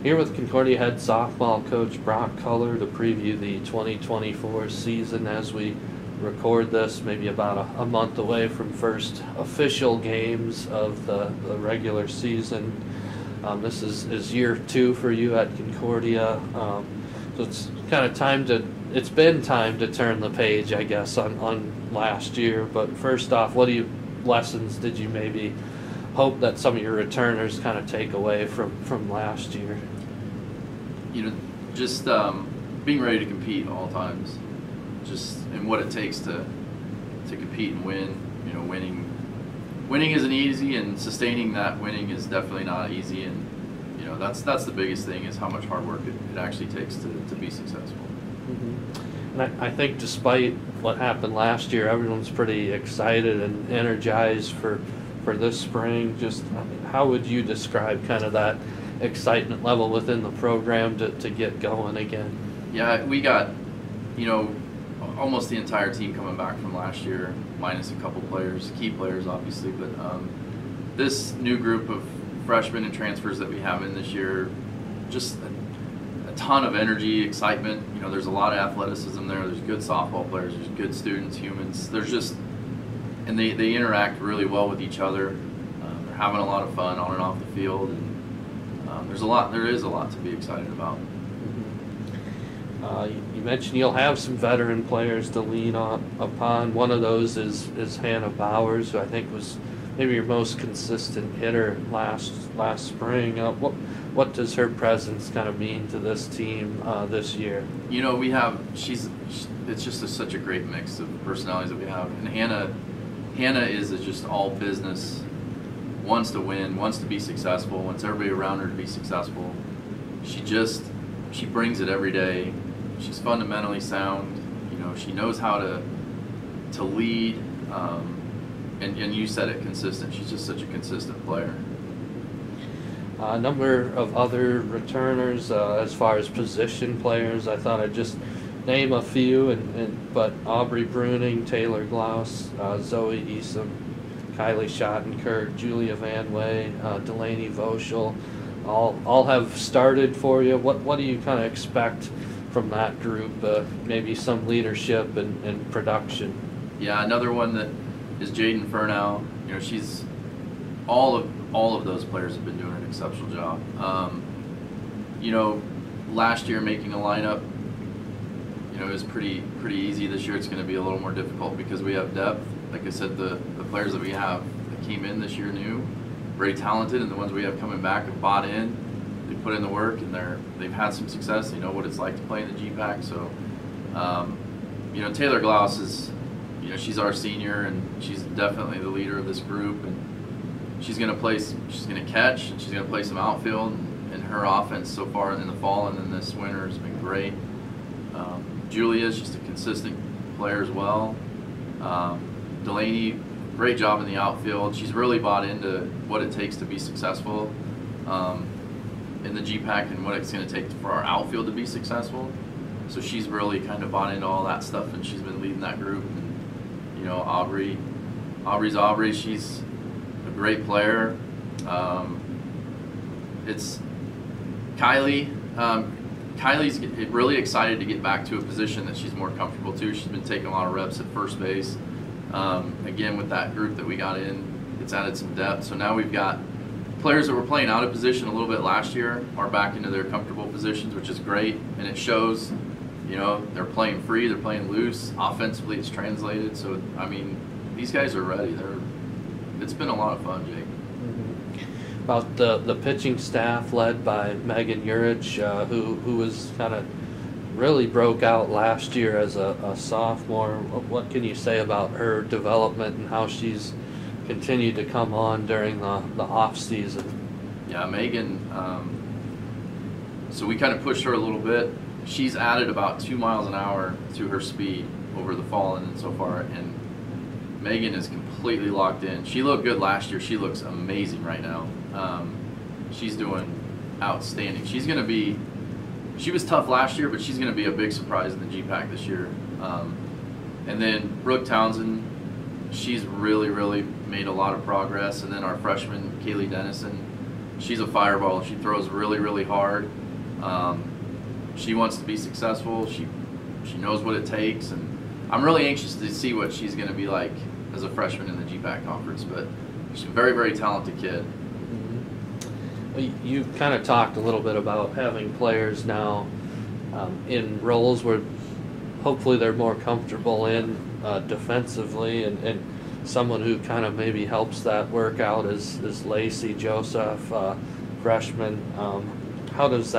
Here with Concordia head softball coach Brock Culler to preview the 2024 season as we record this, maybe about a month away from first official games of the regular season. This is year 2 for you at Concordia, so it's kind of it's been time to turn the page, I guess, on last year. But first off, what lessons did you maybe hope that some of your returners kind of take away from last year? Just being ready to compete all times, and what it takes to compete and win. Winning isn't easy, and sustaining that winning is definitely not easy. And that's the biggest thing, is how much hard work it actually takes to be successful. Mm-hmm. And I think despite what happened last year, everyone's pretty excited and energized for this spring. Just how would you describe kind of that excitement level within the program to get going again? Yeah, we got almost the entire team coming back from last year, minus a couple players, key players obviously, but this new group of freshmen and transfers that we have in this year, just a ton of energy, excitement. There's a lot of athleticism there. There's good softball players, there's good students, humans. And they interact really well with each other. They're having a lot of fun on and off the field, and there is a lot to be excited about. You mentioned you'll have some veteran players to lean upon. One of those is Hannah Bowers, who I think was maybe your most consistent hitter last spring. What does her presence kind of mean to this team this year? It's just such a great mix of personalities that we have, and Hannah is just all business, wants to win, wants to be successful, wants everybody around her to be successful. She brings it every day. She's fundamentally sound. She knows how to lead, and you said it, consistent. She's just such a consistent player. A number of other returners, as far as position players, I thought I'd just name a few, but Aubrey Bruning, Taylor Glaus, Zoe Easom, Kylie Schottenkirk, Julia Van Way, Delaney Voschel, all have started for you. What do you kind of expect from that group? Maybe some leadership and production. Yeah, another one that is Jaden Furnow. She's all of those players have been doing an exceptional job. Last year making a lineup, it was pretty easy. This year it's going to be a little more difficult because we have depth. Like I said, the players that we have that came in this year new, very talented, and the ones we have coming back have bought in. They put in the work, and they've had some success. They know what it's like to play in the GPAC. So, Taylor Glaus is, she's our senior, and she's definitely the leader of this group. And she's going to catch, and she's going to play some outfield. And her offense so far in the fall and then this winter has been great. Julia's just a consistent player as well. Delaney, great job in the outfield. She's really bought into what it takes to be successful in the GPAC and what it's going to take for our outfield to be successful. So she's really kind of bought into all that stuff, and she's been leading that group. And Aubrey's Aubrey. She's a great player. It's Kylie. Kylie's really excited to get back to a position that she's more comfortable to. She's been taking a lot of reps at first base. Again, with that group that we got in, it's added some depth. So now we've got players that were playing out of position a little bit last year are back into their comfortable positions, which is great. And it shows, they're playing free, they're playing loose. Offensively, it's translated. So, these guys are ready. It's been a lot of fun, Jake. About the pitching staff led by Megan Urich, who was kind of really broke out last year as a sophomore. What can you say about her development and how she's continued to come on during the off season? Yeah, Megan. So we kind of pushed her a little bit. She's added about 2 miles an hour to her speed over the fall and so far, and Megan is completely locked in. She looked good last year. She looks amazing right now. She's doing outstanding. She was tough last year, but she's going to be a big surprise in the GPAC this year. And then Brooke Townsend, she's really made a lot of progress. And then our freshman, Kaylee Dennison, she's a fireball. She throws really, really hard. She wants to be successful. She knows what it takes, and I'm really anxious to see what she's going to be like as a freshman in the GPAC conference. But she's a very, very talented kid. Mm-hmm. You kind of talked a little bit about having players now in roles where hopefully they're more comfortable in defensively, and someone who kind of maybe helps that work out is Lacey Joseph, freshman. How does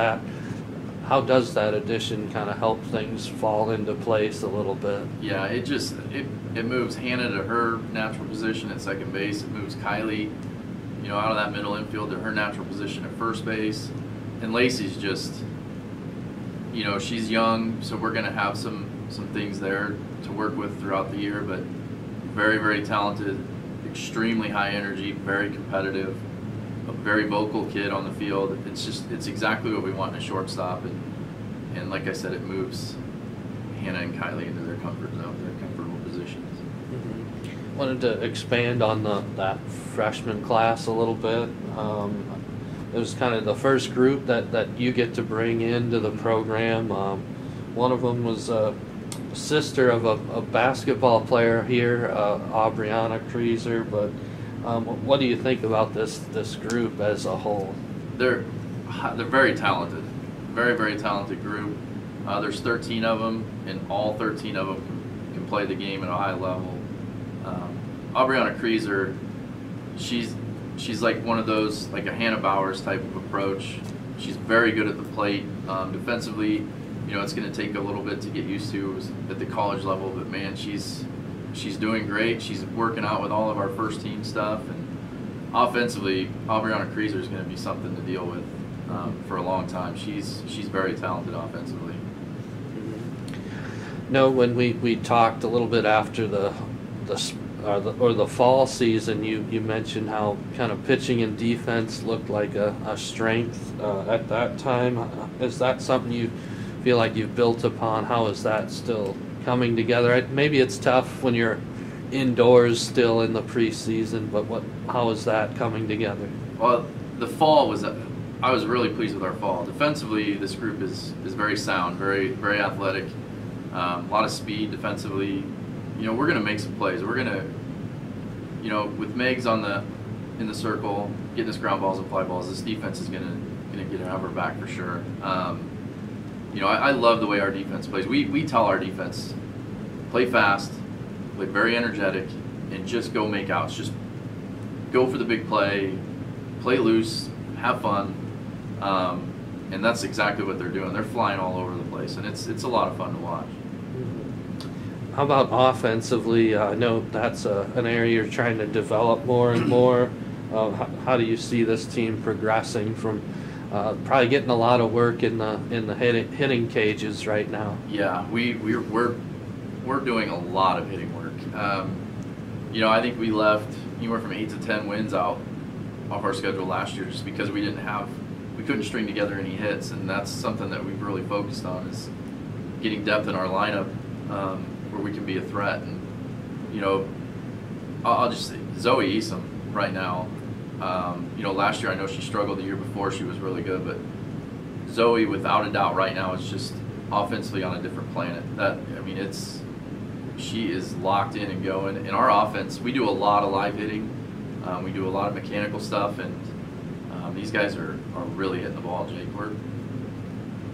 that addition kind of help things fall into place a little bit? Yeah, it moves Hannah to her natural position at second base. It moves Kylie, out of that middle infield to her natural position at first base. And Lacey's just, she's young, so we're going to have some things there to work with throughout the year, but very, very talented, extremely high energy, very competitive, a very vocal kid on the field. It's exactly what we want in a shortstop, and like I said, it moves Hannah and Kylie into their comfort zone, their comfortable positions. Mm-hmm. Wanted to expand on that freshman class a little bit. It was kind of the first group that you get to bring into the program. One of them was a sister of a basketball player here, Aubriana Kreeser. But what do you think about this group as a whole? They're very talented, very, very talented group. There's 13 of them, and all 13 of them can play the game at a high level. Aubriana Kreeser, she's like one of those, like a Hannah Bowers type of approach. She's very good at the plate. Defensively, it's going to take a little bit to get used to at the college level, but man, she's doing great. She's working out with all of our first team stuff, and offensively, Aubriana Kreeser is going to be something to deal with for a long time. She's very talented offensively. No, when we talked a little bit after the fall season, you mentioned how kind of pitching and defense looked like a strength at that time. Is that something you feel like you've built upon? How is that still coming together? Maybe it's tough when you're indoors still in the preseason, but how is that coming together? Well, the fall I was really pleased with our fall. Defensively, this group is very sound, very, very athletic, a lot of speed defensively. We're going to make some plays. We're going to, with Megs in the circle, getting us ground balls and fly balls, this defense is going to get our back for sure. I love the way our defense plays. We tell our defense, play fast, play very energetic, and just go make outs. Just go for the big play loose, have fun, and that's exactly what they're doing. They're flying all over the place, and it's a lot of fun to watch. How about offensively? I know that's an area you're trying to develop more and more. How do you see this team progressing from probably getting a lot of work in the hitting cages right now? Yeah, we're doing a lot of hitting work. I think we left anywhere from 8 to 10 wins out off our schedule last year just because we couldn't string together any hits, and that's something that we've really focused on, is getting depth in our lineup where we can be a threat. And I'll just say Zoe Easom right now. Last year I know she struggled. The year before she was really good, but Zoe, without a doubt, right now is just offensively on a different planet. She is locked in and going. In our offense, we do a lot of live hitting. We do a lot of mechanical stuff, and these guys are really hitting the ball, Jake.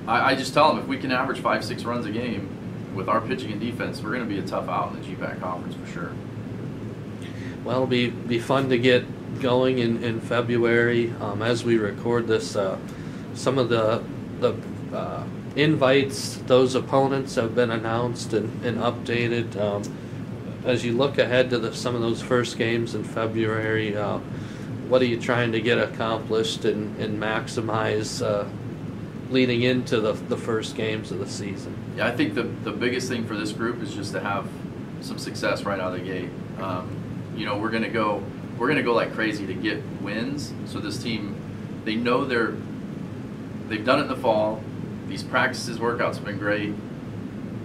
I just tell them, if we can average 5-6 runs a game with our pitching and defense, we're going to be a tough out in the GPAC conference for sure. Well, it'll be fun to get going in February. As we record this, some of the invites, those opponents have been announced and updated. As you look ahead to some of those first games in February, what are you trying to get accomplished and maximize leading into the first games of the season? Yeah, I think the biggest thing for this group is just to have some success right out of the gate. We're gonna go like crazy to get wins. So this team, they know they've done it in the fall. These practices, workouts have been great.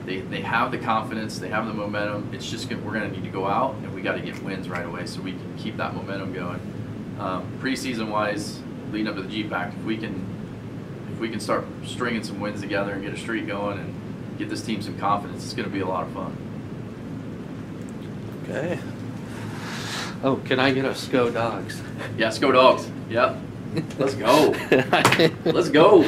They have the confidence, they have the momentum. It's just we're gonna need to go out and we got to get wins right away so we can keep that momentum going. Preseason wise, leading up to the G-Pack. If we can start stringing some wins together and get a streak going and get this team some confidence, it's going to be a lot of fun. Okay. Oh, can I get a SCO Dogs? Yeah, SCO Dogs. Yep. Let's go. Let's go.